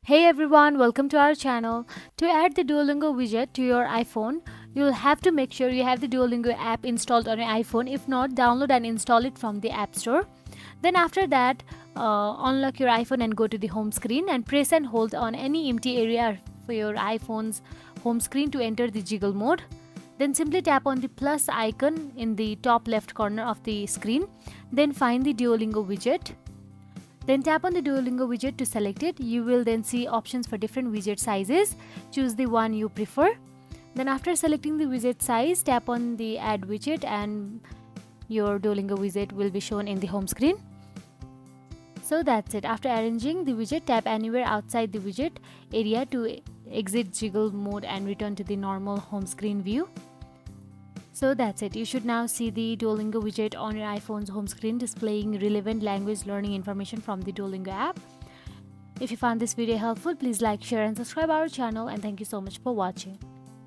Hey everyone, welcome to our channel. To add the Duolingo widget to your iPhone, you'll have to make sure you have the Duolingo app installed on your iPhone. If not, download and install it from the App Store. Then after that, unlock your iPhone and go to the home screen and press and hold on any empty area for your iPhone's home screen to enter the jiggle mode. Then simply tap on the plus icon in the top left corner of the screen. Then find the Duolingo widget. Then tap on the Duolingo widget to select it. You will then see options for different widget sizes. Choose the one you prefer. Then after selecting the widget size, tap on the Add Widget and your Duolingo widget will be shown in the home screen. So that's it. After arranging the widget, tap anywhere outside the widget area to exit jiggle mode and return to the normal home screen view. So that's it. You should now see the Duolingo widget on your iPhone's home screen displaying relevant language learning information from the Duolingo app. If you found this video helpful, please like, share and subscribe our channel, and thank you so much for watching.